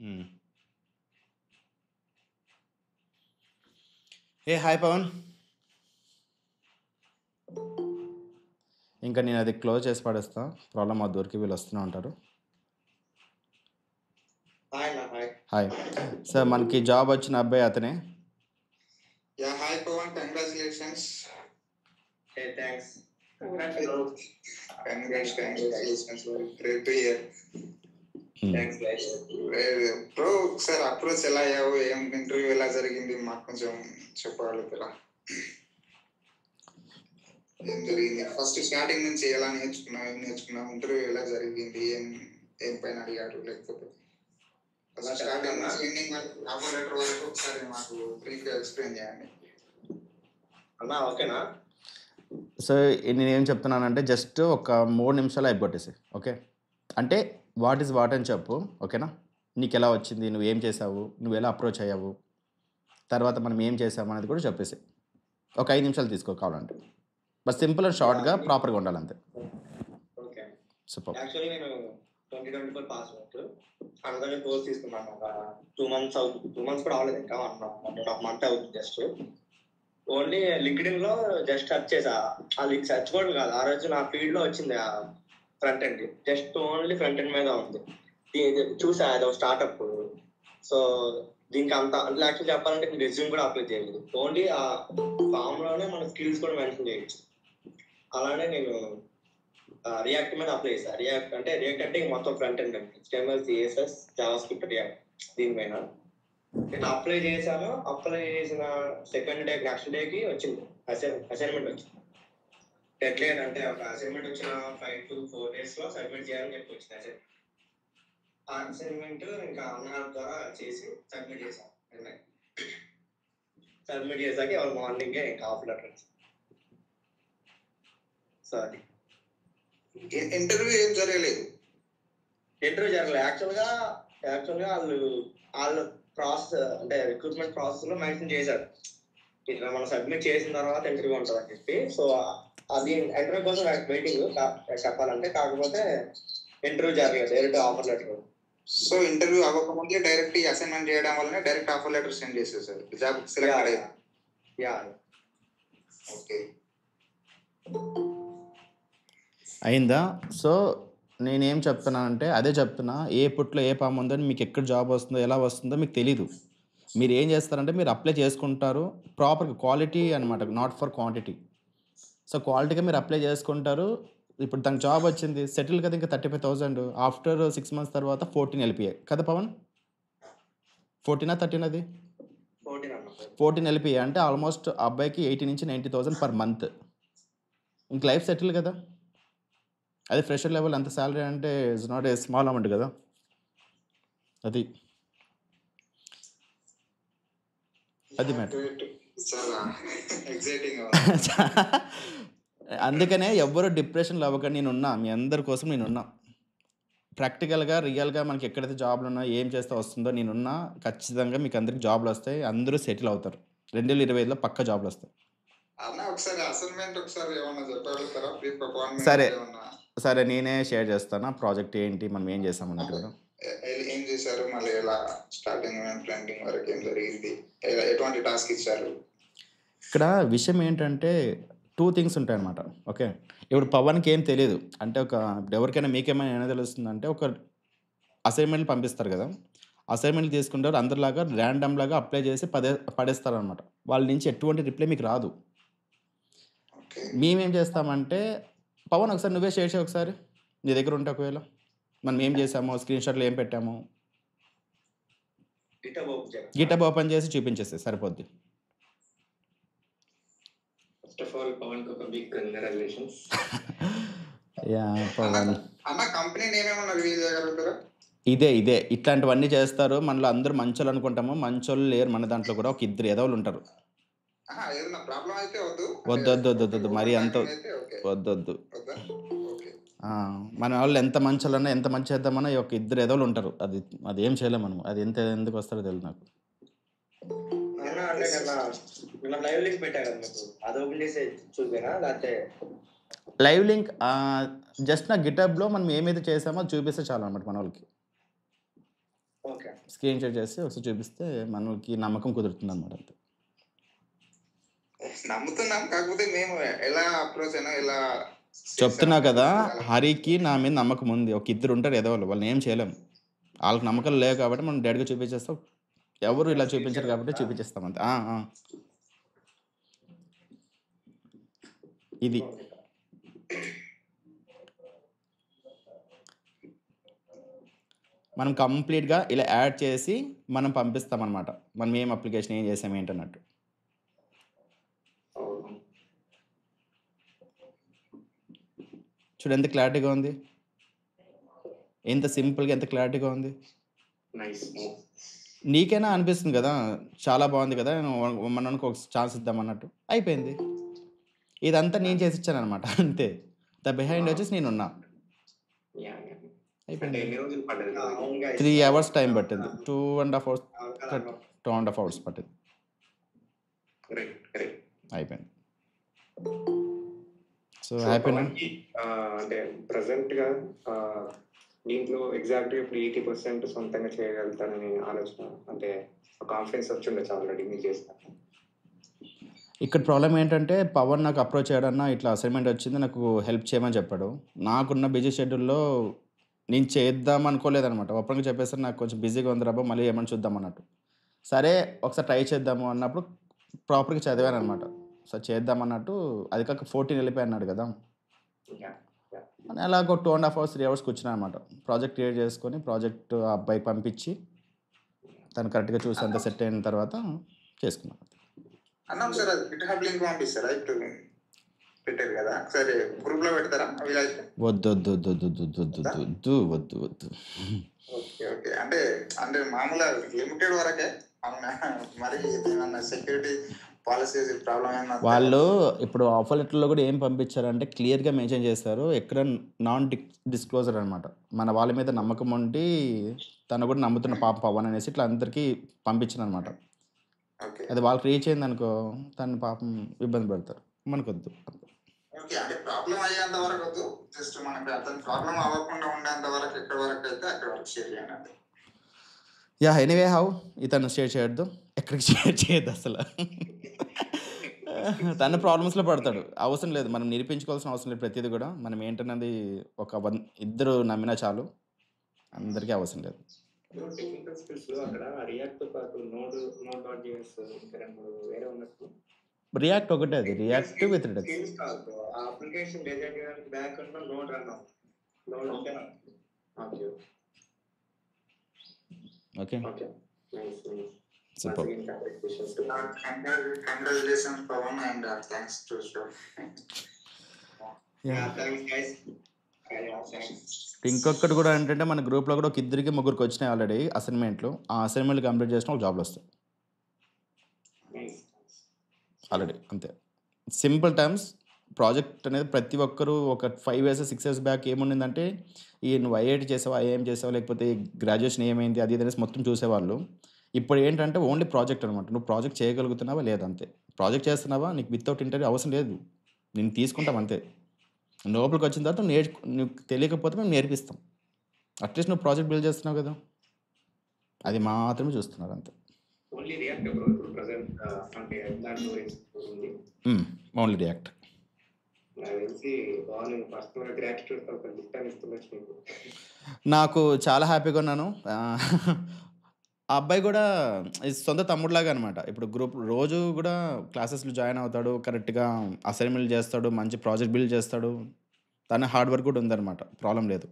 హ్మ్. ఏ హాయ్ పవన్. ఇంకా నేను అది క్లోజ్ చేసి పడేస్తా. ప్రాబ్లం అది దొరికి వీళ్ళు వస్తూనే ఉంటారు. హాయ్ సార్, మనకి జాబ్ వచ్చిన అబ్బాయి అతనే. Yeah, hi Pawan, congratulations. Hey, thanks. Congratulations, great to hear. Thanks, guys. Bro, sir approach ఎలా అయ్యావు, ఏం ఇంటర్వ్యూ ఎలా జరిగింది, మాకు కొంచెం చెప్పగలుగుతారా? ఏం జరిగింది ఫస్ట్ స్టార్టింగ్ నుంచి ఎలా నేర్చుకున్నావు, ఇంటర్వ్యూ ఎలా జరిగింది, ఏం పైన అడిగారు, లేకపోతే స్టార్టింగ్ నుంచి ఎండింగ్ వరకు ఆఫర్ లెటర్ వరకు ఒకసారి మాకు బ్రీఫ్గా ఎక్స్ప్లెయిన్ చేయండి అన్నా. ఓకేనా? సో నేనేం చెప్తున్నానంటే జస్ట్ ఒక 3 నిమిషాలు అయిపోట్టేసి. ఓకే, అంటే వాట్ ఈజ్ వాట్ అని చెప్పు. ఓకేనా? నీకు ఎలా వచ్చింది, నువ్వు ఏం చేసావు, నువ్వు ఎలా అప్రోచ్ అయ్యావు, తర్వాత మనం ఏం చేసాము అనేది కూడా చెప్పేసి ఒక 5 నిమిషాలు తీసుకో కావాలంటే. బట్ సింపుల్ అండ్ షార్ట్గా ప్రాపర్గా ఉండాలి అంతే. ఓకే. సూపర్. యాక్చువల్లీ నేను 2024 పాస్ అవుట్. అందుకని కోర్స్ తీసుకున్నాను. ఒక 2 months అవుతుంది. 2 months కూడా అవ్వలేదు, ఇంకా 1 month అవుతుంది. జస్ట్ ఓన్లీ లింక్డ్ఇన్ లో జస్ట్ సెర్చ్ చేసా. ఆ లింక్ సెర్చ్ కూడా కాదు, ఆ రోజు నా ఫీల్డ్ లో వచ్చింది ఆ front end. Just only front end మీద ఉంది. చూసా అది ఒక స్టార్ట్అప్. సో దీనికి అంత అంటే యాక్చువల్ చెప్పాలంటే రెజ్యూమ్ కూడా అప్లై చేయలేదు. ఓన్లీ ఆ ఫామ్ లోనే మన స్కిల్స్ కూడా మెన్షన్ చేయొచ్చు. అలానే నేను రియాక్ట్ మీద అప్లై చేశాను. రియాక్ట్ అంటే మొత్తం ఫ్రంట్ ఎండ్ అంటే HTML, CSS, JavaScript, రియాక్ట్ దీనిపైన నేను అప్లై చేశాను. అప్లై చేసిన సెకండ్ డే నెక్స్ట్ డేకి వచ్చింది అసైన్మెంట్ వచ్చింది. డెడ్లైన్ అంటే ఒక అసైన్మెంట్ వచ్చిన 5 to 4 days లో సబ్మిట్ చేయాలని చెప్పి వచ్చింది అసైన్మెంట్. ఆ అసైన్మెంట్ ఇంకా అన్నగారి ద్వారా చేసి సబ్మిట్ చేశాను. సబ్మిట్ చేశాక ఎవరు మార్నింగే ఇంకా ఆఫ్ లెటర్ వచ్చింది. సారీ, ఇంటర్వ్యూ ఏం జరగలేదు. ఇంటర్వ్యూ జరగలేదు. యాక్చువల్గా వాళ్ళు ప్రాసెస్ అంటే రిక్రూట్మెంట్ ప్రాసెస్ లో మెన్షన్ చేశారు, ఇట్లా మనం సబ్మిట్ చేసిన తర్వాత ఇంటర్వ్యూ ఉంటుంది అని చెప్పి. సో అది ఇంటర్వ్యూ కోసం వెయిటింగ్ చెప్పాలంటే. కాకపోతే ఇంటర్వ్యూ జరగలేదు, direct offer letter. So interview అవ్వకముందే డైరెక్ట్ ఈ అసైన్మెంట్ చేయడం వల్లనే డైరెక్ట్ ఆఫర్ లెటర్ సెండ్ చేసేసారు, జాబ్ సెలెక్ట్ అయ్యారు. యా, ఓకే, అయిందా? సో నేనేం చెప్తున్నానంటే అదే చెప్తున్నా. ఏ పుట్లో ఏ పాము ఉందో, మీకు ఎక్కడ జాబ్ వస్తుందో ఎలా వస్తుందో మీకు తెలీదు. మీరు ఏం చేస్తారంటే మీరు అప్లై చేసుకుంటారు ప్రాపర్గా, క్వాలిటీ అనమాట, నాట్ ఫర్ క్వాంటిటీ. సో క్వాలిటీగా మీరు అప్లై చేసుకుంటారు. ఇప్పుడు దానికి జాబ్ వచ్చింది, సెటిల్ కదా, ఇంకా 35,000. ఆఫ్టర్ 6 months తర్వాత 14 LPA కదా పవన్? 14 13 అది 14 LPA అంటే ఆల్మోస్ట్ అబ్బాయికి 80 నుంచి 90,000 per month. ఇంక లైఫ్ సెటిల్ కదా. అది ఫ్రెషర్ లెవెల్ అంత శాలరీ అంటే it's not a small amount కదా. అది మ్యాటర్. చాలా ఎక్సైటింగ్. అందుకనే ఎవ్వరూ డిప్రెషన్లో అవ్వకండి. నేనున్నా, మీ అందరి కోసం నేనున్నా. ప్రాక్టికల్గా రియల్గా మనకి ఎక్కడైతే జాబ్లు ఉన్నా, ఏం చేస్తే వస్తుందో నేనున్నా. ఖచ్చితంగా మీకు అందరికి జాబ్లు వస్తాయి, అందరూ సెటిల్ అవుతారు. 2025లో పక్క జాబ్లు వస్తాయి. అన్న ఒకసారి అసైన్మెంట్ ఒకసారి ఏమన్నా చెప్పగలుగుతారా? సరే సరే, నేనే షేర్ చేస్తాను ఆ ప్రాజెక్ట్ ఏంటి, మనం ఏం చేసామన్నట్టు కూడా. ఏం చేశారు, మళ్ళీ ఎలా స్టార్టింగ్ ఎండింగ్ వరకు ఏం జరిగింది, ఎటువంటి టాస్క్ ఇచ్చారు? ఇక్కడ విషయం ఏంటంటే 2 things ఉంటాయన్నమాట. ఓకే, ఇప్పుడు పవన్కి ఏం తెలియదు అంటే, ఎవరికైనా మీకేమైనా తెలుస్తుందంటే, ఒక అసైన్మెంట్లు పంపిస్తారు కదా, అసైన్మెంట్లు తీసుకుంటారు, అందరిలాగా ర్యాండమ్లాగా అప్లై చేసి పడేస్తారు అనమాట. వాళ్ళ నుంచి ఎటువంటి రిప్లై మీకు రాదు. మేమేం చేస్తామంటే, పవన్ ఒకసారి నువ్వే షేర్ చేయి, ఒకసారి నీ దగ్గర ఉంటే, ఒకవేళ మనం ఏం చేసామో, స్క్రీన్ షాట్లు ఏం పెట్టామో గిటబ్ ఓపెన్ చేసి చూపించేస్తే సరిపోద్ది. ఫస్ట్ ఆఫ్ ఆల్ పవన్ కు ఒక బిగ్ కంగ్రాచులేషన్స్. యా పవన్, అన్న కంపెనీ నేమ్ ఏమన్నా రివీల్ చేయగలుగుతారా? ఇదే ఇట్లాంటివన్నీ చేస్తారు. మనలో అందరూ మంచోళ్ళు అనుకుంటాము, మంచోళ్ళు లేరు మన దాంట్లో కూడా. ఒక 2 ఎదవలు ఉంటారు. ఏదన్నా ప్రాబ్లం అయితే వద్దు మరీ అంత వద్దు. మన వాళ్ళు ఎంత మంచోళ్ళన్నా, ఎంత మంచి చేద్దామన్నా, ఒక 2 ఎదవలు ఉంటారు. అది ఏం చేయలేము మనం. అది ఎందుకు వస్తారో తెలియదు నాకు. లైవ్ లింక్ జస్ట్ నా గిటబ్లో మనం ఏమైతే చేసామో అది చూపిస్తే చాలు అనమాట మన వాళ్ళకి. ఓకే. స్క్రీన్ షాట్ చేసి ఒకసారి చూపిస్తే మనకి నమ్మకం కుదురుతుంది అనమాట అంతే. నమ్ముతున్నాం, కాకపోతే మేము ఎలా అప్రోచ్ అయినా ఎలా చెప్తున్నా కదా, హరికి నా మీద నమ్మకం ఉంది. ఒక ఇద్దరు ఉంటారు ఎదవలు, వాళ్ళని ఏం చేయలేం. వాళ్ళకి నమ్మకం లేవు కాబట్టి మనం డైరెక్ట్గా చూపించేస్తాం. ఎవరు ఇలా చూపించారు కాబట్టి చూపించేస్తాం అంతే. ఇది మనం కంప్లీట్గా ఇలా యాడ్ చేసి మనం పంపిస్తాం అనమాట. మనం ఏం అప్లికేషన్ ఏం చేసాం ఏంటన్నట్టు. చూడు ఎంత క్లారిటీగా ఉంది, ఎంత సింపుల్గా, ఎంత క్లారిటీగా ఉంది. నీకైనా అనిపిస్తుంది కదా చాలా బాగుంది కదా, మనకు ఒక ఛాన్స్ ఇద్దామన్నట్టు. అయిపోయింది. ఇదంతా నేను చేసి ఇచ్చాను అనమాట అంతే. ద బిహైండ్ వచ్చేసి నేనున్నా. అయిపోయింది. 3 hours టైం పట్టింది. 2.5 hours పట్టింది. అయిపోయింది. సో హ్యాపీనా? అంటే ప్రజెంట్ గా దీంట్లో ఎగ్జాక్ట్ గా ఇప్పుడు 80% సొంతంగా చేయగలుగుతానని ఆలోచన, అంటే కాన్ఫిడెన్స్ వచ్చిండొచ్చు ఆల్రెడీ మీరు చేసిన. ఇక్కడ ప్రాబ్లం ఏంటంటే పవన్ నాకు అప్రోచ్ చేయడన్నా ఇట్లా అసైన్మెంట్ వచ్చింది నాకు హెల్ప్ చేయమని చెప్పాడు. నాకున్న బిజీ షెడ్యూల్లో నేను చేద్దాం అనుకోలేదనమాట. ఓపెన్గా చెప్పేసరికి నాకు కొంచెం బిజీగా ఉంది రాబో, మళ్ళీ ఏమని చూద్దాం అన్నట్టు. సరే ఒకసారి ట్రై చేద్దాము అన్నప్పుడు ప్రాపర్గా చదివాను అనమాట. సో చేద్దాం అన్నట్టు. అది కాక 14 వెళ్ళిపోయి అన్నాడు కదా అని, అలాగ 2.5 hours 3 hours కూర్చున్నాను అనమాట. ప్రాజెక్ట్ క్రియేట్ చేసుకొని ప్రాజెక్ట్ ఆ అబ్బాయికి పంపించి తను కరెక్ట్గా చూసి అంత సెట్ అయిన తర్వాత చేసుకున్నాను. అన్న ఒకసారి అది గిట్హబ్ లింక్ పంపిస్తారా? ఇప్పుడు పెట్టారు కదా, ఒకసారి గ్రూప్ లో పెడతారా? వద్దు వద్దు వద్దు వద్దు వద్దు వద్దు వద్దు వద్దు వద్దు. ఓకే ఓకే, అంటే అంటే మామూలుగా లిమిటెడ్ వరకే, మరి సెక్యూరిటీ పాలసీస్ ప్రాబ్లం ఏమన్నా? వాళ్ళు ఇప్పుడు ఆఫర్ లెటర్లో కూడా ఏం పంపించారంటే క్లియర్గా మెన్షన్ చేస్తారు, ఎక్కడ నాన్ డిస్క్లోజర్ అనమాట. మన వాళ్ళ మీద నమ్మకం ఉండి తను కూడా నమ్ముతున్న పాప పవన్ అనేసి ఇట్లా అందరికీ పంపించాను అనమాట. అది వాళ్ళకి రీచ్ అయింది అనుకో, తను పాపం ఇబ్బంది పెడతారు. మనకొద్దు. ఓకే, అంటే ప్రాబ్లం అయ్యేంత వరకు వద్దు, జస్ట్ మనకి అతను ప్రాబ్లం అవ్వకుండా ఉండేంత వరకు ఎక్కడి వరకు అయితే అక్కడ వరకు షేర్ చేయండి. యా ఎనీవే హౌ ఇతను షేర్ చేయొద్దు, ఎక్కడికి షేర్ చేయొద్దు అసలు. తన ప్రాబ్లమ్స్లో పడతాడు, అవసరం లేదు. మనం నిరూపించుకోవాల్సిన అవసరం లేదు. ప్రతిదీ కూడా మనం ఏంటన్నది ఒక ఇద్దరు నమ్మినా చాలు, అందరికీ అవసరం లేదు. టెక్నికల్ స్కిల్స్ అక్కడ రియాక్ట్ తో పాటు నోడ్.js ఇంకా 2 వేరే ఉన్నట్టు. రియాక్ట్ ఒకటే, అది రియాక్ట్ విత్ రిడక్స్. స్కిల్స్ కాదు, ఆ అప్లికేషన్ డిజైన్ చేయడానికి బ్యాక్ ఎండ్ లో నోడ్ రన్ అవుతుంది. Node okay okay okay nice nice. Super. Congratulations Pavan and thanks to show. Thanks guys. ఇంకొకటి కూడా ఏంటంటే మన గ్రూప్లో కూడా ఒక 2-3 వచ్చినాయి ఆల్రెడీ అసైన్మెంట్లు. ఆ అసైన్మెంట్లు కంప్లీట్ చేసిన ఒక జాబ్లో వస్తాయి ఆల్రెడీ. అంతే సింపుల్ టర్మ్స్. ప్రాజెక్ట్ అనేది ప్రతి ఒక్కరూ ఒక 5 years 6 years బ్యాక్ ఏముండిందంటే ఈ నువ్వు ఐఐటి చేసావా, ఐఏఎం చేసావా, లేకపోతే గ్రాడ్యుయేషన్ ఏమైంది అది అనేసి మొత్తం చూసేవాళ్ళు. ఇప్పుడు ఏంటంటే ఓన్లీ ప్రాజెక్ట్ అనమాట. నువ్వు ప్రాజెక్ట్ చేయగలుగుతున్నావా లేదంతే. ప్రాజెక్ట్ చేస్తున్నావా, నీకు వితౌట్ ఇంటర్వ్యూ అవసరం లేదు, నేను తీసుకుంటాం అంతే. లోపలికి వచ్చిన తర్వాత నువ్వు తెలియకపోతే మేము నేర్పిస్తాం. అట్లీస్ట్ నువ్వు ప్రాజెక్ట్ బిల్డ్ చేస్తున్నావు కదా, అది మాత్రమే చూస్తున్నారు అంతే. ఓన్లీ రియాక్ట్ బ్రో ఇప్పుడు ప్రెజెంట్ అంటే దాంట్లో ఉంది. Only react. నాకు తెలిసి బాగా పర్సనల్ గ్రాటిట్యూడ్ తో ఒక గిఫ్ట్ అని ఇస్తుండొచ్చు మీకు. నాకు చాలా హ్యాపీగా ఉన్నాను. ఆ అబ్బాయి కూడా సొంత తమ్ముడులాగా అనమాట. ఇప్పుడు గ్రూప్ రోజు కూడా క్లాసెస్లో జాయిన్ అవుతాడు, కరెక్ట్గా అసైన్మెంట్లు చేస్తాడు, మంచి ప్రాజెక్ట్ బిల్డ్ చేస్తాడు. తన హార్డ్ వర్క్ కూడా ఉందన్నమాట, ప్రాబ్లం లేదు.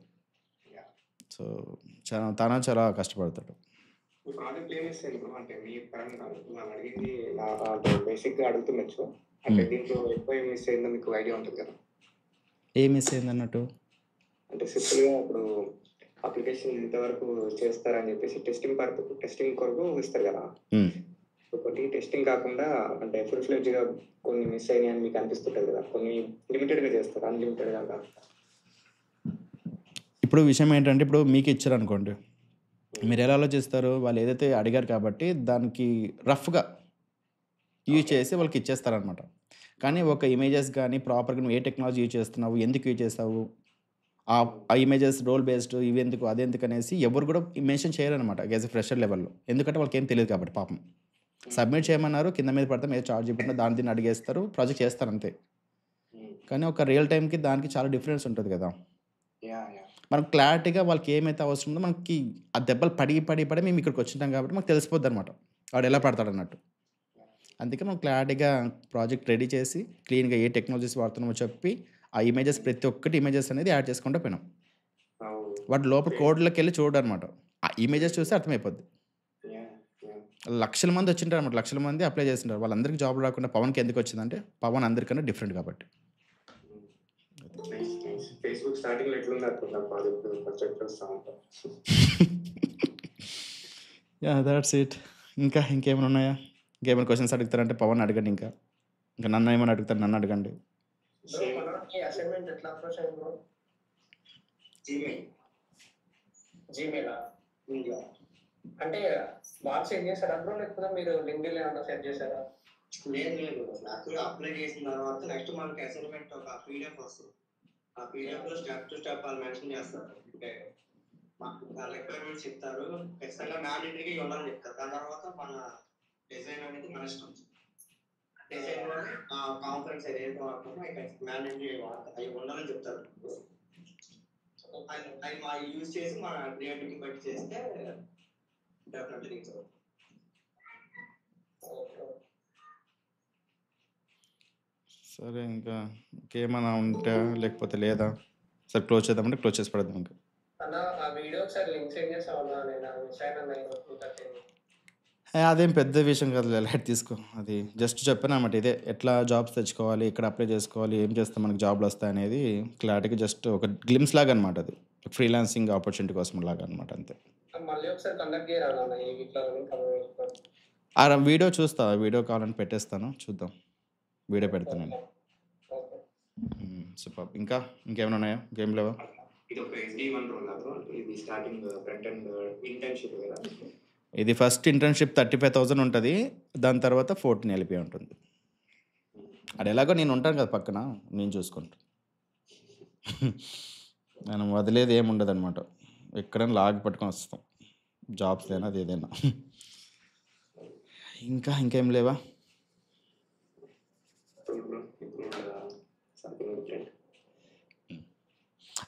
సో చాలా కష్టపడతాడు. ప్రాజెక్ట్ ఏమి ఇస్తాను బ్రో, అంటే మీ పరంగా మనం అడిగింది అంటే బేసిక్గా అడుగుతుండొచ్చు. అంటే దీంట్లో ఎక్కువ ఏం మిస్ అయిందో మీకు ఐడియా ఉంటుంది కదా. ఏం మిస్ అయింది అన్నట్టు అంటే సింపుల్గా ఇప్పుడు అప్లికేషన్ ఇంతవరకు చేస్తారని చెప్పేసి టెస్టింగ్ కొరకు ఇస్తారు కదా. ఒకటి టెస్టింగ్ కాకుండా అంటే ఫుల్ ఫ్లెడ్జ్గా కొన్ని మిస్ అయినాయి అని మీకు అనిపిస్తుంటుంది కదా, కొన్ని లిమిటెడ్గా చేస్తారు, అన్లిమిటెడ్గా కాదు. ఇప్పుడు విషయం ఏంటంటే ఇప్పుడు మీకు ఇచ్చారు అనుకోండి, మీరు ఎలా ఆలోచిస్తారు, వాళ్ళు ఏదైతే అడిగారు కాబట్టి దానికి రఫ్గా యూజ్ చేసి వాళ్ళకి ఇచ్చేస్తారనమాట. కానీ ఒక ఇమేజెస్ కానీ ప్రాపర్గా నువ్వు ఏ టెక్నాలజీ యూజ్ చేస్తున్నావు, ఎందుకు యూజ్ చేస్తావు ఆ ఇమేజెస్ రోల్ బేస్డ్ ఇవి ఎందుకు అదెందుకు అనేసి ఎవరు కూడా మెన్షన్ చేయరనమాట యాజ్ ఎ ఫ్రెషర్ లెవెల్లో. ఎందుకంటే వాళ్ళకి ఏం తెలియదు కాబట్టి పాపం. సబ్మిట్ చేయమన్నారు, కింద మీద పడతాం, ఏదో చార్జ్ చెప్పినా దాని దీన్ని అడిగేస్తారు, ప్రాజెక్ట్ చేస్తారు అంతే. కానీ ఒక రియల్ టైంకి దానికి చాలా డిఫరెన్స్ ఉంటుంది కదా. మనం క్లారిటీగా వాళ్ళకి ఏమైతే అవసరం ఉందో మనకి ఆ దెబ్బలు పడి మేము ఇక్కడికి వచ్చింటాం కాబట్టి మాకు తెలిసిపోద్ది అనమాట వాడు ఎలా పడతాడు అన్నట్టు. అందుకే మనం క్లారిటీగా ప్రాజెక్ట్ రెడీ చేసి క్లీన్గా ఏ టెక్నాలజీస్ వాడుతున్నామో చెప్పి ఆ ఇమేజెస్ ప్రతి ఒక్కటి ఇమేజెస్ అనేది యాడ్ చేసుకుంటూ పోయినాం. వాటి లోపల కోడ్లోకి వెళ్ళి చూడడం అనమాట. ఆ ఇమేజెస్ చూస్తే అర్థమైపోద్ది. లక్షల మంది వచ్చింటారు అనమాట, లక్షల మంది అప్లై చేస్తుంటారు. వాళ్ళందరికీ జాబ్ రాకుండా పవన్కి ఎందుకు వచ్చిందంటే పవన్ అందరికన్నా డిఫరెంట్ కాబట్టి. ఫేస్బుక్ స్టార్టింగ్ లో ఎట్లుంది అనుకుంటా ప్రాజెక్ట్ ఫస్ట్ వస్తూ ఉంటాం. Yeah that's it. ఇంకేమైనా ఉన్నాయా? ఇంకేమైనా క్వశ్చన్స్ అడుగుతారంటే పవన్ అడగండి. ఇంకా నన్ను ఏమైనా అడుగుతారు, నన్ను అడగండి. అసైన్మెంట్ ఎట్లా అప్రోచ్ అయ్యింది బ్రో? జీమెయిల్ అంటే బాక్స్ సెండ్ చేశారా బ్రో, లేకపోతే మీరు లింక్డ్ఇన్ ఏమన్నా సెండ్ చేశారా? లేదు యాక్చువల్గా అప్లై చేసిన తర్వాత నెక్స్ట్ మనకి అసైన్మెంట్ ఒక పీడిఎఫ్ వస్తుంది. ఆ పీడిఎఫ్ లో స్టెప్ టు స్టెప్ వాళ్ళు మెన్షన్ చేస్తారు. అంటే మాకు రిక్వైర్మెంట్స్ చెప్తారు, ఖచ్చితంగా మ్యాండేటరీగా ఇవ్వాలని చెప్తారు. దాని తర్వాత మన డిజైన్ అనేది మన ఇష్టం. డిజైన్ లో కాన్ఫరెన్స్ ఏదైతే వాడుతుందో మ్యాండేటరీ అవి ఉండాలని చెప్తారు. అవి మా యూజ్ చేసి మన క్రియేటివిటీ బట్టి చేస్తే డెఫినెట్లీ రీచ్ అవుతుంది. సరే, ఇంకేమైనా ఉంటే లేకపోతే లేదా సరే క్లోజ్ చేద్దామంటే క్లోజ్ చేసి పడదాం. ఇంకా అన్న ఆ వీడియో ఒకసారి లింక్ సెండ్ చేస్తావన్నా? నేను మిస్ అయినా అదేం పెద్ద విషయం కాదు, లైట్ తీసుకో. అది జస్ట్ చెప్పాను అన్నమాట, ఇదే ఎట్లా జాబ్స్ తెచ్చుకోవాలి, ఇక్కడ అప్లై చేసుకోవాలి, ఏం చేస్తే మనకి జాబ్లు వస్తాయి అనేది క్లారిటీగా జస్ట్ ఒక గ్లిమ్స్ లాగా అనమాట. అది ఫ్రీలాన్సింగ్ ఆపర్చునిటీ కోసం లాగా అనమాట, అంతే. మళ్ళీ ఒకసారి కండక్ట్ చేయరాదన్న ఈ వీక్లో? ఆ వీడియో చూస్తా, వీడియో కావాలని పెట్టేస్తాను, చూద్దాం. వీడియో పెడతాను నేను. సూపర్. ఇంకేమైనా ఉన్నాయా? ఇంకేం లేవా? ఇది ఒక SD1 రోల్ అప్పుడు ఇది స్టార్టింగ్ ఫ్రంట్ ఎండ్ ఇంటర్న్షిప్ కదా. ఇది ఫస్ట్ ఇంటర్న్షిప్ 35,000 ఉంటుంది, దాని తర్వాత 14 LP ఉంటుంది. అది ఎలాగో నేను ఉంటాను కదా పక్కన, నేను చూసుకుంటాను. నేను వదిలేది ఏమి ఉండదు అనమాట, ఎక్కడైనా లాగి పట్టుకొని వస్తాం, జాబ్స్ అయినా అది ఏదైనా. ఇంకేం లేవా?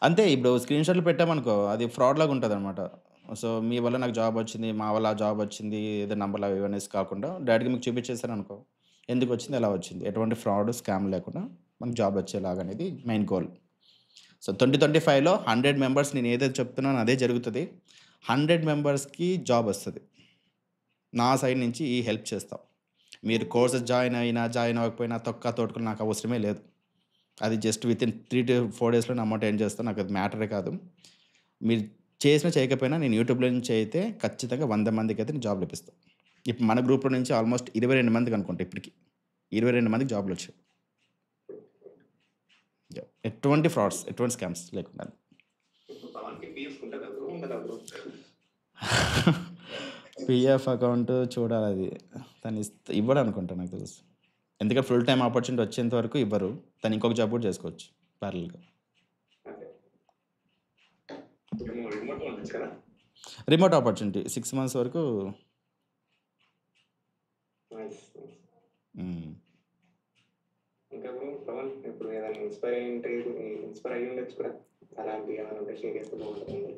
అంతే, ఇప్పుడు స్క్రీన్ షాట్లు పెట్టామనుకో అది ఫ్రాడ్ లాగా ఉంటుంది అనమాట. సో మీ వల్ల నాకు జాబ్ వచ్చింది, మా వల్ల జాబ్ వచ్చింది, ఏదో నంబర్లు అవి అనేసి కాకుండా డైరెక్ట్గా మీకు చూపించేసాను అనుకో, ఎందుకు వచ్చింది, ఎలా వచ్చింది, ఎటువంటి ఫ్రాడ్ స్కామ్ లేకుండా మనకు జాబ్ వచ్చేలాగా అనేది మెయిన్ గోల్. సో 2025లో 100 మెంబర్స్, నేను ఏదైతే చెప్తున్నానో అదే జరుగుతుంది. 100 మెంబర్స్కి జాబ్ వస్తుంది. నా సైడ్ నుంచి ఈ హెల్ప్ చేస్తాం. మీరు కోర్సెస్ జాయిన్ అవ్వకపోయినా తోడుకుని నాకు అవసరమే లేదు. అది జస్ట్ వితిన్ 3 to 4 daysలో నా అమౌంట్ ఏం చేస్తాను, నాకు అది మ్యాటరే కాదు. మీరు చేయకపోయినా నేను యూట్యూబ్లో నుంచి అయితే ఖచ్చితంగా 100 మందికి అయితే నేను జాబ్లు ఇప్పిస్తాను. ఇప్పుడు మన గ్రూప్లో నుంచి ఆల్మోస్ట్ 22 మందికి అనుకుంటా, ఇప్పటికి 22 మందికి జాబ్లు వచ్చాయి. ఎటువంటి ఫ్రాడ్స్, ఎటువంటి స్కామ్స్ లేకుండా. పిఎఫ్ అకౌంట్ చూడాలి, అది తను ఇవ్వడు అనుకుంటా నాకు తెలుసు. ఎందుకంటే ఫుల్ టైం ఆపర్చునిటీ వచ్చేంత వరకు ఇవ్వరు. తను ఇంకొక జాబ్ కూడా చేసుకోవచ్చు ప్యారల్గా. రిమోట్ ఆపర్చునిటీ 6 months వరకు. ఇంకా పవన్ ఇప్పుడు ఏదైనా ఇన్స్పైర్ అయ్యి ఉండొచ్చు కూడా, అలాంటి ఏమైనా ఉంటే షేర్ చేస్తే బాగుంటుంది.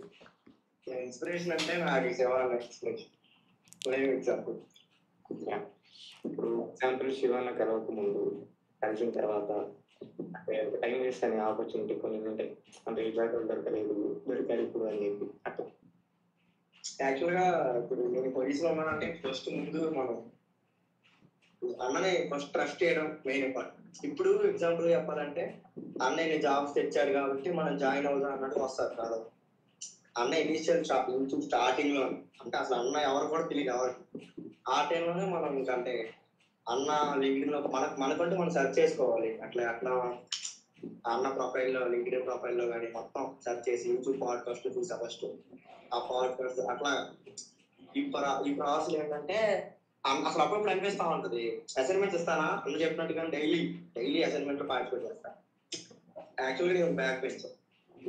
ఇన్స్పిరేషన్ అంటే నాకు శివాన ఎగ్జాంపుల్. ఇప్పుడు ఎగ్జాంపుల్ శివాన కలవక ముందు, కలిసిన తర్వాత అంటే టైం వేస్ట్ అనే ఆపర్చునిటీ కొన్ని ఉంటాయి. అంటే ఈ జాగ్రత్తలు దొరికారు ఇప్పుడు అని చెప్పి అట్లా. యాక్చువల్గా ఇప్పుడు నేను పొజిషన్ ఉన్నానంటే ఫస్ట్ ముందు మనం అన్నని ఫస్ట్ ట్రస్ట్ చేయడం మెయిన్ ఇంపార్టెంట్. ఇప్పుడు ఎగ్జాంపుల్ చెప్పాలంటే అన్నయ్య జాబ్స్ తెచ్చాడు కాబట్టి మనం జాయిన్ అవుదాం అన్నట్టు వస్తారు కాదు. అన్న ఇనిషియల్ స్టార్టింగ్ లో అంటే అసలు అన్న ఎవరు కూడా తెలియదు ఎవరు. ఆ టైంలోనే మనం ఇంకంటే అన్న లింక్డ్ఇన్ లో మనకంటూ మనం సెర్చ్ చేసుకోవాలి. అట్లా అన్న ప్రొఫైల్లో లింక్డ్ఇన్ ప్రొఫైల్లో కానీ మొత్తం సెర్చ్ చేసి యూట్యూబ్ పాడ్కాస్ట్ చూసా ఫస్ట్. ఆ పాడ్కాస్ట్ అట్లా ఈ ప్రాసెస్ ఏంటంటే అసలు అప్పుడప్పుడు అనిపిస్తా ఉంటుంది, అసైన్మెంట్స్ ఇస్తానా అన్న చెప్పినట్టుగా డైలీ అసైన్మెంట్ లో పార్టిసిపేట్ చేస్తాను. యాక్చువల్గా నేను బ్యాక్ పెంచాను.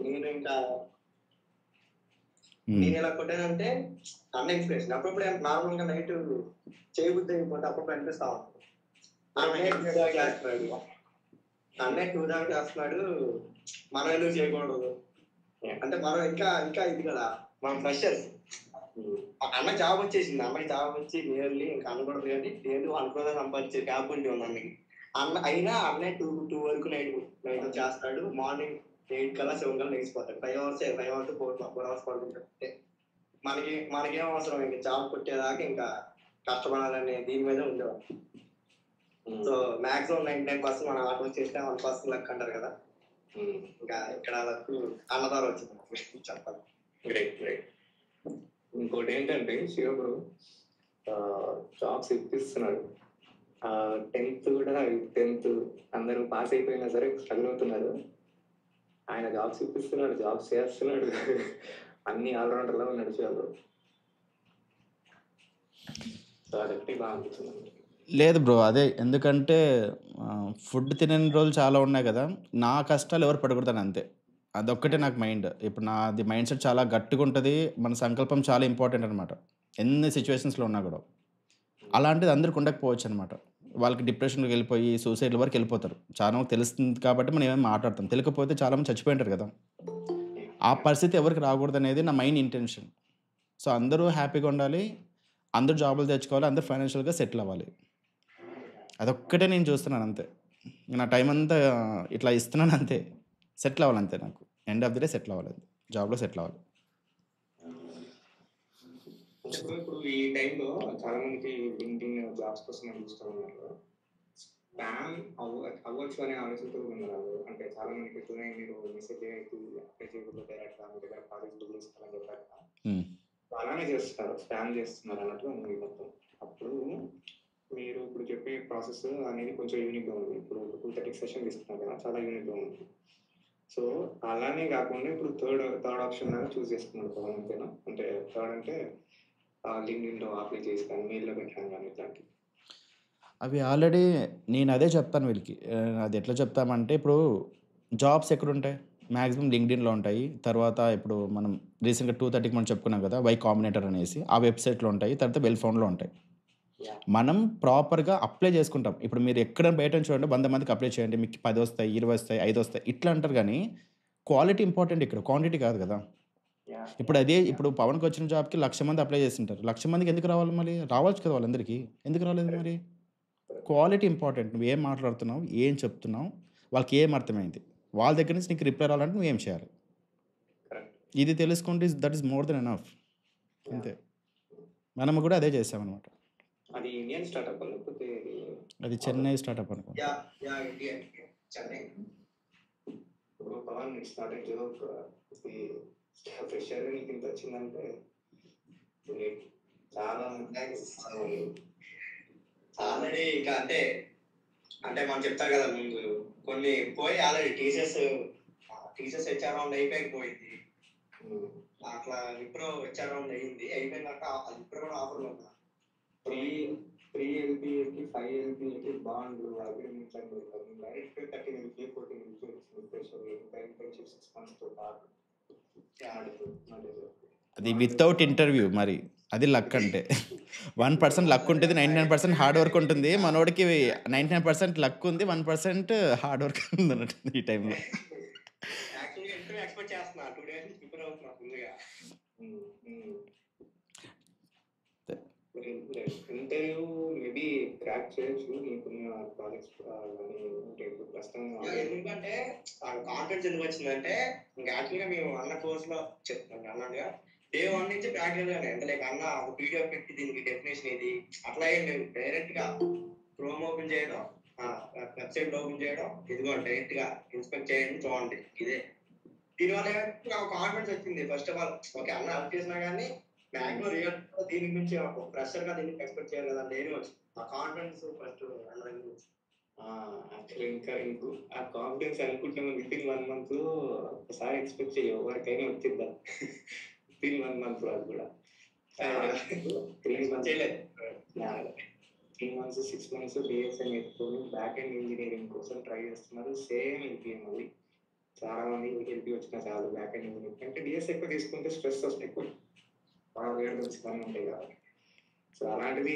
నేను ఇంకా ఉమ్, నేను ఎలా కొట్టానంటే అన్న ఇన్స్పిరేషన్. అప్పుడప్పుడు నార్మల్ గా నైట్ చేయబుద్ధి అయిపోతే అప్పుడప్పుడు అనిపిస్తా ఉంటుంది. అన్నయ్య టూ దాకా చేస్తున్నాడు, అన్నయ్య టూ దాకా చేస్తున్నాడు, మనం ఎందుకు చేయకూడదు అంటే మనం ఇంకా ఇంకా ఇది కదా, మనం ఫ్రెషర్స్. అన్న జాబ్ వచ్చేసింది, అన్నకి జాబ్ వచ్చి నియర్లీ ఇంకా అనకూడదు కానీ లేదు అనుకోదా సంపాదించే క్యాపబిలిటీ ఉంది అన్నకి. అయినా అన్నయ్య టూ వరకు నైట్ నైట్ చేస్తాడు, మార్నింగ్ 8 కల్లా 7 కల్లా లేచిపోతాడు. 5 అవర్స్ 4 అవర్స్ పడుతుంటే మనకేం అవసరం, ఇంకా జాబ్ కొట్టేదాకా ఇంకా కష్టపడాలనే దీని మీద ఉండేవాడు. సో మాక్సిమం 99% మనం ఆటో చేస్తే 1% లక్ అంటారు కదా, ఇంకా ఇక్కడ లక్ అన్న ద్వారా వచ్చింది చెప్పాలి. Great great. ఇంకోటి ఏంటంటే శివపుడు జాబ్స్ ఇప్పిస్తున్నాడు. 10th కూడా 10th అందరూ పాస్ అయిపోయినా సరే స్ట్రగుల్ అవుతున్నారు. ఆయన జాబ్స్ ఇప్పిస్తున్నాడు, జాబ్స్ చేస్తున్నాడు, అన్ని ఆల్రౌండర్లో నడిచేవాళ్ళు. సో అదొకటి బాగా అనిపిస్తుంది. లేదు బ్రో, అదే ఎందుకంటే ఫుడ్ తినని రోజులు చాలా ఉన్నాయి కదా. నా కష్టాలు ఎవరు పడకూడదని అంతే, అదొక్కటే నాకు మైండ్. ఇప్పుడు నాది మైండ్ సెట్ చాలా గట్టిగా ఉంటుంది, మన సంకల్పం చాలా ఇంపార్టెంట్ అనమాట, ఎన్ని సిచ్యువేషన్స్లో ఉన్నా కూడా. అలాంటిది అందరికి ఉండకపోవచ్చు అనమాట. వాళ్ళకి డిప్రెషన్కి వెళ్ళిపోయి సూసైడ్ల వరకు వెళ్ళిపోతారు. చాలా మంది తెలుస్తుంది కాబట్టి మనం ఏమైనా మాట్లాడతాం, తెలియకపోతే చాలామంది చచ్చిపోయింటారు కదా. ఆ పరిస్థితి ఎవరికి రాకూడదు అనేది నా మెయిన్ ఇంటెన్షన్. సో అందరూ హ్యాపీగా ఉండాలి, అందరూ జాబులు తెచ్చుకోవాలి, అందరూ ఫైనాన్షియల్గా సెటిల్ అవ్వాలి. అదొక్కటే నేను చూస్తున్నాను అంతే. నా టైం అంతా ఇట్లా ఇస్తున్నాను అంతే, సెటిల్ అవ్వాలి అంతే. నాకు end of the day settle అవ్వాలి, జాబ్లో సెటిల్ అవ్వాలి. ఇప్పుడు ఈ టైంలో చాలా మందికి లింక్డ్ఇన్ జాబ్స్ కోసం చూస్తూ ఉన్నారు. స్పామ్ అవ్వచ్చు అనే ఆలోచనతో ఉన్నారు. అంటే చాలా మందికి ఇట్లనే మీరు మెసేజ్ అప్లై చేయకుండా డైరెక్ట్గా మీ దగ్గర ప్రాజెక్ట్ బిల్ చేసుకోవాలని చెప్పారు కదా, అలానే చేస్తున్నారు, స్పామ్ చేస్తున్నారు అన్నట్లు ఉంది మొత్తం. అప్పుడు మీరు ఇప్పుడు చెప్పే ప్రాసెస్ అనేది కొంచెం యూనిక్గా ఉంది. ఇప్పుడు 2:30 సెషన్ తీసుకున్నారు కదా, చాలా యూనిక్గా ఉంది. సో అలానే కాకుండా ఇప్పుడు థర్డ్ ఆప్షన్ లాగా చూస్ చేసుకున్నాడు పవన్, అంతేనా? అంటే థర్డ్ అంటే లింక్డ్ఇన్లో అప్లై చేసి కానీ మెయిల్లో పెట్టాను కానీ ఇట్లాంటివి. అవి ఆల్రెడీ నేను అదే చెప్తాను వీళ్ళకి. అది ఎట్లా చెప్తామంటే, ఇప్పుడు జాబ్స్ ఎక్కడుంటాయి, మ్యాక్సిమం లింక్డ్ఇన్లో ఉంటాయి. తర్వాత ఇప్పుడు మనం రీసెంట్గా 2:30కి మనం చెప్పుకున్నాం కదా, వై కాంబినేటర్ అనేసి, ఆ వెబ్సైట్లో ఉంటాయి. తర్వాత వెల్ ఫౌండ్లో ఉంటాయి. మనం ప్రాపర్గా అప్లై చేసుకుంటాం. ఇప్పుడు మీరు ఎక్కడ బయట చూడండి, 100 మందికి అప్లై చేయండి, మీకు 10 వస్తాయి, 20 వస్తాయి, 5 వస్తాయి ఇట్లా అంటారు. కానీ క్వాలిటీ ఇంపార్టెంట్ ఇక్కడ, క్వాంటిటీ కాదు కదా. ఇప్పుడు అదే, ఇప్పుడు పవన్కి వచ్చిన జాబ్కి 1,00,000 మంది అప్లై చేస్తుంటారు. 1,00,000 మందికి ఎందుకు రావాలి? మరి రావచ్చు కదా వాళ్ళందరికీ, ఎందుకు రాలేదు మరి? Quality important. నువ్వు ఏం మాట్లాడుతున్నావు, ఏం చెప్తున్నావు, వాళ్ళకి ఏం అర్థమైంది, వాళ్ళ దగ్గర నుంచి నీకు రిప్లై రావాలంటే నువ్వు ఏం చేయాలి, ఇది తెలుసుకుంటే that is more than enough అంతే. మనము కూడా అదే చేసామన్నమాట. అది ఇండియన్ స్టార్ట్అప్ లేకపోతే అది చెన్నై స్టార్ట్అప్ అనుకో. చెన్నై. ఇప్పుడు పవన్ స్టార్ట్ జోక్ ఫ్రెషర్ నీకు ఇంత వచ్చిందంటే చాలా ఆల్రెడీ ఇంకా అంటే మనం చెప్తారు కదా ముందు కొన్ని పోయి ఆల్రెడీ టీచర్స్ హెచ్ఆర్ రౌండ్ అయిపోయింది. అట్లా విప్రో హెచ్ఆర్ రౌండ్ అయిపోయినాక విప్రో కూడా ఆఫర్లు ఉన్నా 3 LPAకి 5 LPAకి బాండ్లు అగ్రిమెంట్స్ అని డైరెక్ట్ 13 LPA 14 LPA ఇంటర్న్షిప్ 6 monthsతో పాటు. అది వితౌట్ ఇంటర్వ్యూ. మరి అది లక్ అంటే 1% లక్ ఉంటుంది, 99% హార్డ్ వర్క్ ఉంటుంది. మనోడికి 99% లక్ ఉంది, 1% హార్డ్ వర్క్ ఉంది అన్నట్టు ఈ టైంలో. ఎక్స్పెక్ట్ చేస్తున్నా 2 days ప్రిపేర్ అవుతున్నా ముందుగా. ఇంటర్వ్యూ మేబీ క్రాక్ చేయొచ్చు నీకున్న ప్రాజెక్ట్స్ కానీ ఉంటే. ఇప్పుడు ప్రస్తుతం ఎందుకంటే కాన్ఫిడెన్స్ ఎందుకు వచ్చిందంటే, ఇంకా యాక్చువల్గా మేము అన్న కోర్సులో చెప్తున్నాం అన్నట్టుగా డే 1 నుంచి ప్రాక్టికల్ గానే, అంటే లైక్ అన్న ఒక పీడిఎఫ్ పెట్టి దీనికి డెఫినేషన్ ఇది అట్లా ఏం లేదు, డైరెక్ట్ గా క్రోమ్ ఓపెన్ చేయడం, వెబ్సైట్ ఓపెన్ చేయడం, ఇదిగో డైరెక్ట్ గా ఇన్స్పెక్ట్ చేయండి చూడండి ఇదే. దీనివల్ల నాకు కాన్ఫిడెన్స్ వచ్చింది. ఫస్ట్ ఆఫ్ ఆల్ ఓకే అన్న హెల్ప్ చేసినా కానీ మ్యాక్సిమం రియల్ దీని నుంచి ప్రెషర్ గా దీన్ని ఎక్స్పెక్ట్ చేయాలి కదా అంటే ఏమి వచ్చింది ఆ కాన్ఫిడెన్స్ ఫస్ట్ అన్న దగ్గర నుంచి. యాక్చువల్లీ ఇంకా ఆ కాన్ఫిడెన్స్ అనుకుంటున్నాము వితిన్ 1 month లో ఒకసారి ఎక్స్పెక్ట్ చేయవు ఎవరికైనా వచ్చిందా వితిన్ 1 month లో. అది కూడా 3 months 6 months డిఎస్ఎం ఎత్తుకొని బ్యాక్ ఎండ్ ఇంజనీరింగ్ కోసం ట్రై చేస్తున్నారు. సేమ్ LPA మళ్ళీ చాలా మంది హెల్ప్ వచ్చినా చాలు బ్యాక్ ఎండ్ ఇంజనీర్ అంటే డిఎస్ ఎక్కువ తీసుకుంటే స్ట్రెస్ వస్తుంది ఎక్కువ ఆర్గానిజమ్స్ కానీ ఉంటాయి కదా. సో అలాంటిది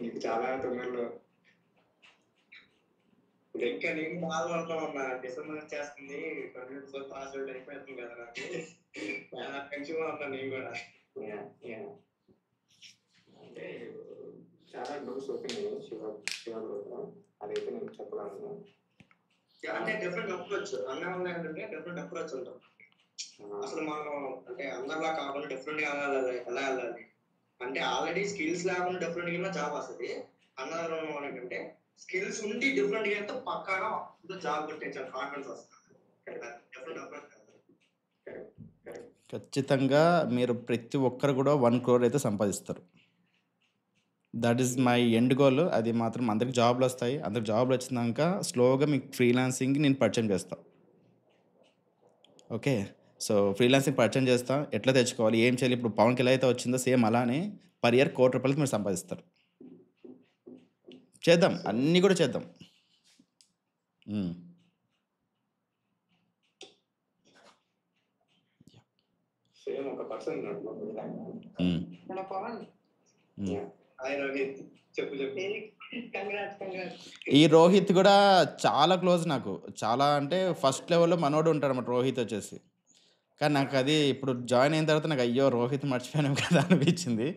మీకు చాలా తొందరలో ఇంకా నేను బాధపడతా ఉన్నా, డిసెంబర్ వచ్చేస్తుంది, 24 పాస్ అవుట్ అయిపోతుంది కదా నాకు, చాలా టెన్షన్ ఉన్నా నేను కూడా. అంటే చాలా డోర్స్ ఓపెన్ అయ్యాయి శివ అదైతే నేను చెప్పగలను. అంటే డిఫరెంట్ అప్రోచ్ అన్న ఏంటంటే డిఫరెంట్ అప్రోచ్ ఉంటాం. అసలు మనం అంటే అందరిలా కాకుండా డిఫరెంట్ గా ఎలా వెళ్ళాలి అంటే ఆల్రెడీ స్కిల్స్ లేకుండా డిఫరెంట్ గా జాబ్ వస్తుంది. అన్నదాలో ఏంటంటే స్కిల్స్ ఉండి డిఫరెంట్ గా అయితే పక్కాగా జాబ్ కొట్టించే కాన్ఫిడెన్స్ వస్తుంది. Different approach. ఖచ్చితంగా మీరు ప్రతి ఒక్కరు కూడా 1 crore అయితే సంపాదిస్తారు. That is my end goal. అది మాత్రం అందరికి జాబ్లు వస్తాయి. అందరికి జాబ్లు వచ్చినాక స్లోగా మీకు ఫ్రీలాన్సింగ్ నేను పరిచయం చేస్తాను. ఓకే, సో ఫ్రీలాన్సింగ్ పరిచయం చేస్తా, ఎట్లా తెచ్చుకోవాలి, ఏం చేయాలి. ఇప్పుడు పవన్కి ఎలా అయితే వచ్చిందో సేమ్ అలానే పర్ ఇయర్ 1 crore రూపాయలకి మీరు సంపాదిస్తారు. చేద్దాం, అన్నీ కూడా చేద్దాం. సేమ్ ఒక పర్సన్ పవన్ ఈ రోహిత్ కూడా చాలా క్లోజ్ నాకు. చాలా అంటే ఫస్ట్ లెవెల్లో మనోడు ఉంటాడు అన్నమాట రోహిత్ వచ్చేసి. కానీ నాకు అది ఇప్పుడు జాయిన్ అయిన తర్వాత నాకు అయ్యో రోహిత్ మర్చిపోయాను కదా అనిపించింది.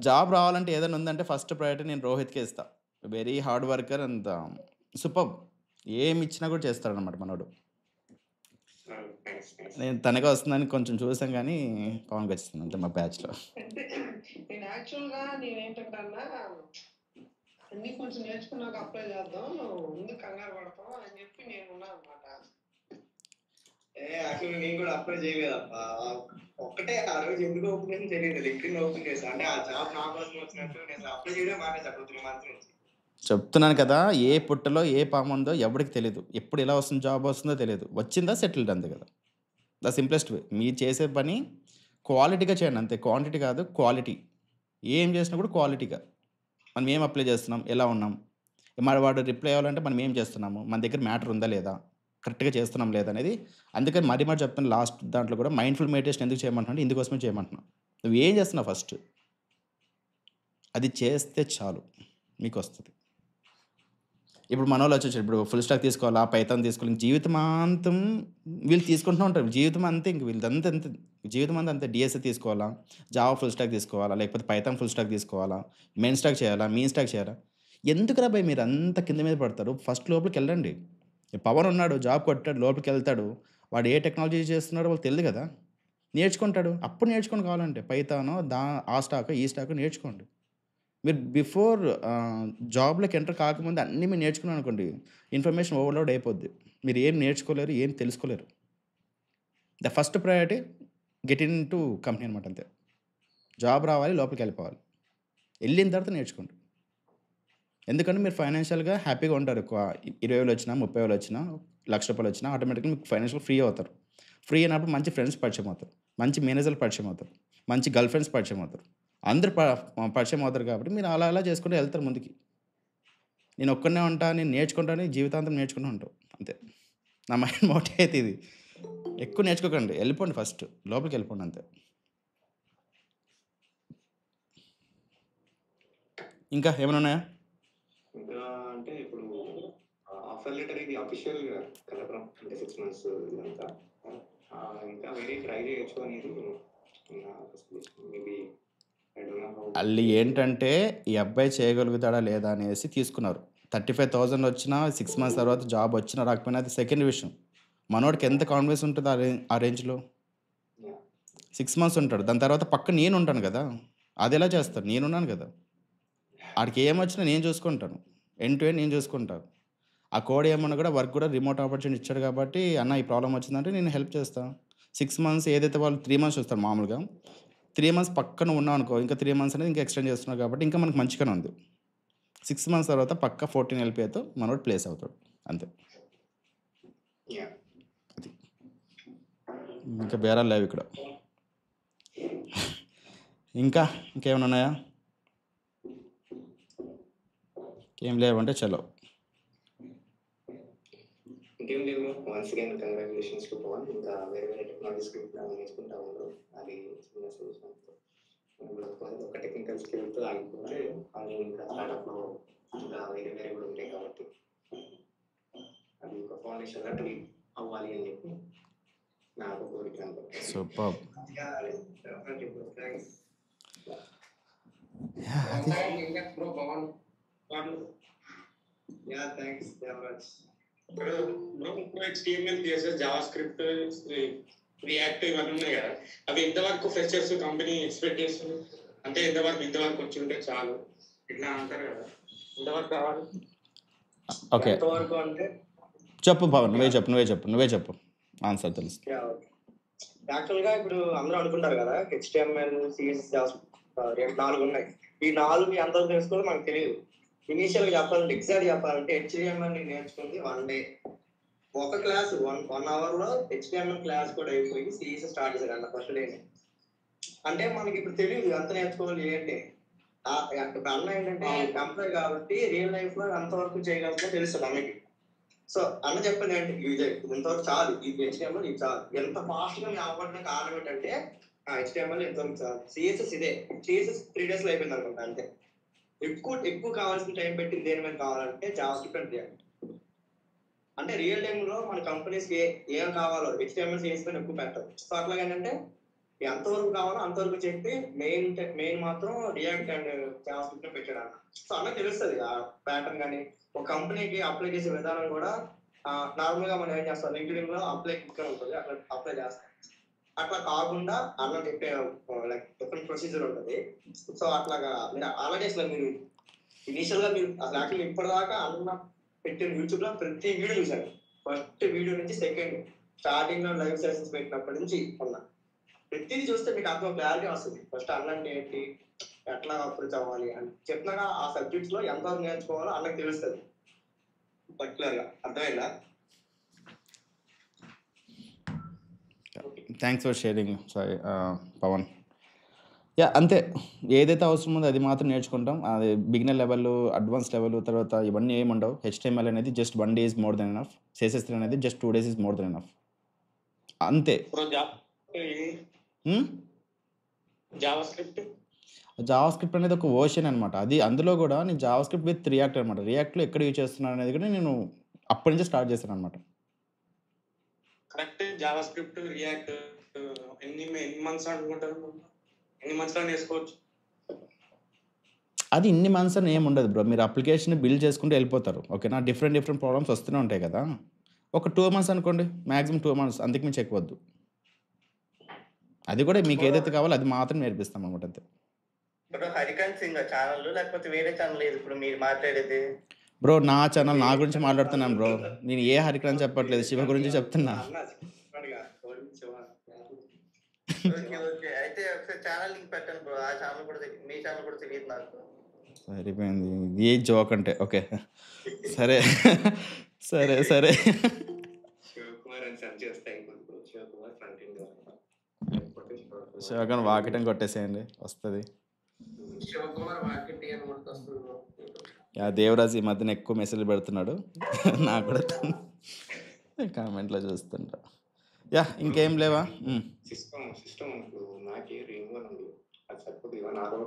జాబ్ రావాలంటే ఏదైనా ఉందంటే ఫస్ట్ ప్రయారిటీ నేను రోహిత్కే ఇస్తాను. Very hard worker and super. ఏమి ఇచ్చినా కూడా చేస్తాడనమాట మనోడు. నేను తనగా వస్తుందని కొంచెం చూసాం కానీ పవన్కి వచ్చింది అంతే మా బ్యాచ్లో. నేను యాక్చువల్గా నేనేంటంటే అన్న అన్ని కొంచెం నేర్చుకున్నాక అప్లై చేద్దాం, నువ్వు ముందు కంగారు పడతాం అని చెప్పి నేను ఉన్నాను అనమాట. యాక్చువల్లీ నేను కూడా అప్లై చేయలేదప్ప. ఒక్కటే ఆ రోజు ఎందుకు ఓపెన్ చేసి తెలియదు, లింక్డ్ఇన్ ఓపెన్ చేసి అంటే ఆ జాబ్ నా కోసం వచ్చినట్టు నేను అప్లై చేయడం మానేసి 3 months నుంచి. చెప్తున్నాను కదా, ఏ పుట్టలో ఏ పాము ఉందో ఎవరికి తెలియదు. ఎప్పుడు ఎలా వస్తుంది జాబ్ వస్తుందో తెలియదు. వచ్చిందా సెటిల్డ్ అంతే కదా. ద సింప్లెస్ట్ వే. మీరు చేసే పని క్వాలిటీగా చేయండి అంతే. క్వాంటిటీ కాదు, క్వాలిటీ. ఏం చేసినా కూడా క్వాలిటీగా. మనం ఏం అప్లై చేస్తున్నాం, ఎలా ఉన్నాం, మరి వాడు రిప్లై అవ్వాలంటే మనం ఏం చేస్తున్నాము, మన దగ్గర మ్యాటర్ ఉందా లేదా, కరెక్ట్గా చేస్తున్నాం లేదా అనేది. అందుకని మరీ చెప్తాను లాస్ట్ దాంట్లో కూడా మైండ్ఫుల్ మెడిటేషన్ ఎందుకు చేయమంటున్నా, ఇందుకోసమే చేయమంటున్నాను. నువ్వు ఏం చేస్తున్నావు ఫస్ట్ అది చేస్తే చాలు మీకు వస్తుంది. ఇప్పుడు మన వాళ్ళు వచ్చేసి ఇప్పుడు ఫుల్ స్టాక్ తీసుకోవాలా, పైథాన్ తీసుకోవాలి, జీవితమాంతం వీళ్ళు తీసుకుంటూ ఉంటారు. జీవితం అంతే, ఇంక వీళ్ళంతా అంతే. జీవితం అంతా అంతే. డిఎస్ఏ తీసుకోవాలా, జావా ఫుల్ స్టాక్ తీసుకోవాలా, లేకపోతే పైథాన్ ఫుల్ స్టాక్ తీసుకోవాలా, మెయిన్ స్టాక్ చేయాలా, మీన్ స్టాక్ చేయాలా. ఎందుకురా భయ్ మీరు అంత కింద మీద పడతారు? ఫస్ట్ లోపలికి వెళ్ళండి. పవన్ ఉన్నాడు, జాబ్ కొట్టాడు, లోపలికి వెళ్తాడు. వాడు ఏ టెక్నాలజీ చేస్తున్నాడో వాళ్ళు తెలియదు కదా, నేర్చుకుంటాడు. అప్పుడు నేర్చుకోండి కావాలంటే పైథానో ఆ స్టాక్ ఈ స్టాక్ నేర్చుకోండి. మీరు బిఫోర్ జాబ్లోకి ఎంటర్ కాకముందు అన్నీ మీరు నేర్చుకున్నాను అనుకోండి, ఇన్ఫర్మేషన్ ఓవర్లోడ్ అయిపోద్ది. మీరు ఏం నేర్చుకోలేరు, ఏం తెలుసుకోలేరు. The first priority get into company అనమాట అంతే. జాబ్ రావాలి, లోపలికి వెళ్ళిపోవాలి. వెళ్ళిన తర్వాత నేర్చుకోండి. ఎందుకంటే మీరు ఫైనాన్షియల్గా హ్యాపీగా ఉంటారు. 20,000 వచ్చినా, 30,000 వచ్చినా, ₹1,00,000 వచ్చినా ఆటోమేటిక్గా మీకు ఫైనాన్షియల్ ఫ్రీ అవుతారు. ఫ్రీ అయినప్పుడు మంచి ఫ్రెండ్స్ పరిచయం అవుతారు, మంచి మేనేజర్లు పరిచయం అవుతారు, మంచి గర్ల్ ఫ్రెండ్స్ పరిచయం అవుతారు. అందరు పరిచయం అవుతారు. కాబట్టి మీరు అలా అలా చేసుకుంటూ వెళ్తారు ముందుకి. నేను ఒక్కనే ఉంటా, నేను నేర్చుకుంటాను, జీవితాంతం నేర్చుకుంటూ ఉంటాను అంతే. నా మైండ్ మోటివ్ అయితే ఇది. ఎక్కువ నేర్చుకోకండి, వెళ్ళిపోండి, ఫస్ట్ లోపలికి వెళ్ళిపోండి అంతే. ఇంకా ఏమైనా ఉన్నాయా? ఇంకా అంటే ఇప్పుడు ఆఫర్ లెటర్ ఇది అఫీషియల్ కలపడం అంటే 6 months ఇదంతా ఇంకా వేరే ట్రై చేయొచ్చు అనేది మేబీ. వాళ్ళు ఏంటంటే ఈ అబ్బాయి చేయగలుగుతాడా లేదా అనేసి తీసుకున్నారు. 35,000 వచ్చినా 6 months తర్వాత జాబ్ వచ్చినా రాకపోయినా అది సెకండ్ విషయం. మనోడికి ఎంత కాన్ఫిడెన్స్ ఉంటుంది ఆ రేంజ్లో. 6 months ఉంటాడు, దాని తర్వాత పక్క నేను ఉంటాను కదా. అది ఎలా చేస్తాను, నేనున్నాను కదా. ఆడికి ఏమొచ్చినా నేను చూసుకుంటాను, ఎండ్ టు ఎండ్ నేను చూసుకుంటాను. ఆ కోడ్ ఏమన్నా కూడా వర్క్ కూడా రిమోట్ ఆపర్చునిటీ ఇచ్చాడు కాబట్టి అన్న ఈ ప్రాబ్లం వచ్చిందంటే నేను హెల్ప్ చేస్తాను. 6 months ఏదైతే వాళ్ళు 3 months చూస్తారు మామూలుగా, 3 months పక్కన ఉన్నాం అనుకో, ఇంకా 3 months అనేది ఇంకా ఎక్స్టెండ్ చేస్తున్నారు కాబట్టి ఇంకా మనకు మంచిగానే ఉంది. 6 months తర్వాత పక్క 14 LPAతో మనోడు ప్లేస్ అవుతాడు అంతే. అది ఇంకా బేరాలు లేవు ఇక్కడ. ఇంకేమైనా ఉన్నాయా? ఏం లేవంటే చలో. ఇంకేం లేదు. Once again congratulations to Pavan. ఇంకా వేరే వేరే టెక్నాలజీ స్కిల్స్ నేర్చుకుంటా ఉన్నారు. అది చిన్న సొల్యూషన్. ఒక టెక్నికల్ స్కిల్తో ఆగిపోతే అది ఇంకా స్టార్ట్అప్లో ఇంకా వేరే వేరే కూడా ఉంటాయి కాబట్టి అది ఒక ఫౌండేషన్ లాంటి అవ్వాలి అని చెప్పి నాకు కోరిక అనమాట. Super. Bro Pavan thanks Devaraj. ఇప్పుడు HTML, CSS, JavaScript, react ఇవన్నీ ఉన్నాయి కదా, అవి ఎంతవరకు ఫ్రెషర్స్ కంపెనీ ఎక్స్పెక్ట్ చేస్తుంది? అంటే ఇంతవరకు వచ్చి ఉంటే చాలు ఇట్లా అంటారు కదా, ఎంతవరకు కావాలి? ఓకే, ఎంతవరకు అంటే చెప్పు పవన్, నువ్వే చెప్పు ఆన్సర్ తెలుసు. యాక్చువల్ గా ఇప్పుడు అందరూ అనుకుంటారు కదా HTML, CSS, 4 ఉన్నాయి. ఈ 4 ఎంతవరకు తెలుసుకోవాలో మనకు తెలియదు. ఇనీషియల్ గా చెప్పాలంటే, ఎగ్జాక్ట్ చెప్పాలంటే HTML నేర్చుకుంది 1 డే. ఒక క్లాస్ 1 అవర్ లో HTML క్లాస్ కూడా అయిపోయి CSS స్టార్ట్ చేశారు అన్న ఫస్ట్ డే. అంటే మనకి ఇప్పుడు తెలియదు ఎంత నేర్చుకోవాలి ఏంటి. ఇప్పుడు అన్న ఏంటంటే ఎంప్లాయ్ కాబట్టి రియల్ లైఫ్ లో ఎంతవరకు చేయగలుగుతుందో తెలుస్తుంది అన్నకి. సో అన్న చెప్పండి అంటే ఇది ఇంతవరకు చాలు, ఇది HTML ఇది చాలు. ఎంత ఫాస్ట్ గా నేను అవ్వడానికి కారణం ఏంటంటే HTML ఎంతవరకు చాలు. CSS ఇదే, CSS 3 days లో అయిపోయింది అనుకుంటా అంతే. ఎక్కువ కావాల్సిన టైం పెట్టింది దేని మీద కావాలంటే జావా స్క్రిప్ట్ అండ్ రియాక్ట్. అంటే రియల్ టైమ్ లో మన కంపెనీస్ ఏం కావాలో HTML, CSS పైన ఎక్కువ పెట్టారు. సో అట్లాగే ఏంటంటే ఎంతవరకు కావాలో అంతవరకు చెప్పి మెయిన్ మాత్రం రియాక్ట్ అండ్ జావా స్క్రిప్ట్ పెట్టాడు అన్న. సో అన్నకు తెలుస్తుంది ఆ ప్యాటర్న్. కానీ ఒక కంపెనీకి అప్లై చేసే విధానం కూడా నార్మల్ గా మనం ఏం చేస్తాం, లింక్డ్ఇన్ లో అప్లై క్లిక్ ఉంటుంది, అట్లా అప్లై చేస్తాం. అట్లా కాకుండా అన్న చెప్పే లైక్ డిఫరెంట్ ప్రొసీజర్ ఉంటుంది. సో అట్లాగా మీరు ఆల్రెడీ అసలు మీరు ఇనీషియల్ గా మీరు అసలు యాక్చువల్ ఇప్పటిదాకా అన్న పెట్టిన యూట్యూబ్ లో ప్రతి వీడియో చూశాను. ఫస్ట్ వీడియో నుంచి సెకండ్ స్టార్టింగ్ లో లైవ్ సెషన్స్ పెట్టినప్పటి నుంచి ఉన్నా ప్రతిదీ చూస్తే మీకు అర్థం క్లారిటీ వస్తుంది. ఫస్ట్ అన్న ఏంటి, ఎట్లా అప్రోచ్ అవ్వాలి అని చెప్పినాక ఆ సబ్జెక్ట్స్ లో ఎంతవరకు నేర్చుకోవాలో అన్నకు తెలుస్తుంది పర్టికులర్ గా. అర్థమైందా? Thanks for sharing Pavan. Yeah, అంతే. ఏదైతే అవసరం ఉందో అది మాత్రం నేర్చుకుంటాం. అది బిగినర్ లెవెల్, అడ్వాన్స్ లెవెల్, తర్వాత ఇవన్నీ ఏమి ఉండవు. HTML అనేది just 1 day is more than enough. CSS అనేది just 2 days is more than enough. అంతే. జావా స్క్రిప్ట్ అనేది ఒక వర్షన్ అనమాట. అది అందులో కూడా నేను జావా స్క్రిప్ట్ విత్ రియాక్ట్ అనమాట. రియాక్ట్లో ఎక్కడ యూజ్ చేస్తున్నాను అనేది కూడా నేను అప్పటి నుంచి స్టార్ట్ చేశాను అనమాట. కరెక్ట్. జావా స్క్రిప్ట్, రియాక్ట్ ఎన్ని మంత్స్ అనుకుంటారు? ఎన్ని మంత్స్ లో నేర్చుకోవచ్చు? అది ఇన్ని మంత్స్ అని ఏమి ఉండదు బ్రో. మీరు అప్లికేషన్ బిల్డ్ చేసుకుంటూ వెళ్ళిపోతారు. ఓకేనా? డిఫరెంట్ ప్రాబ్లమ్స్ వస్తూనే ఉంటాయి కదా. ఒక 2 months అనుకోండి, మ్యాక్సిమం 2 months, అంతకు మించి ఎక్కువ వద్దు. అది కూడా మీకు ఏదైతే కావాలో అది మాత్రం నేర్పిస్తాం అనమాట. అంతే. ఇప్పుడు హరికాంత్ సింగ్ ఛానల్ లేకపోతే వేరే ఛానల్ లేదు ఇప్పుడు మీరు మాట్లాడేది? బ్రో నా ఛానల్ నా గురించి మాట్లాడుతున్నాను బ్రో. నేను ఏ హరికరణ చెప్పట్లేదు, శివ గురించి చెప్తున్నా. ఓకే అయితే ఒకసారి ఛానల్ లింక్ పెట్టండి బ్రో. ఆ ఛానల్ కూడా మీ ఛానల్ కూడా తెలియదు నాకు. సరిపోయింది. ఏ జోక్ అంటే ఓకే సరే సరే శివకుమార్ అని సెర్చ్ చేస్తే అయిపోతుంది. శివకుమార్ ఫ్రంట్ ఎండ్ శివకుమార్ వాకిటం కొట్టేసేయండి, వస్తుంది. శివకుమార్ మార్కెట్ అని కూడా వస్తుంది. యా, దేవరాజ్ ఈ మధ్యన ఎక్కువ మెసేజ్లు పెడుతున్నాడు, నాకు కూడా కామెంట్లో చూస్తుంటా. యా, ఇంకేం లేవా? సిస్టమ్ ఇప్పుడు నాకే రింగ్ అని ఉంది, అది సరిపోతుంది.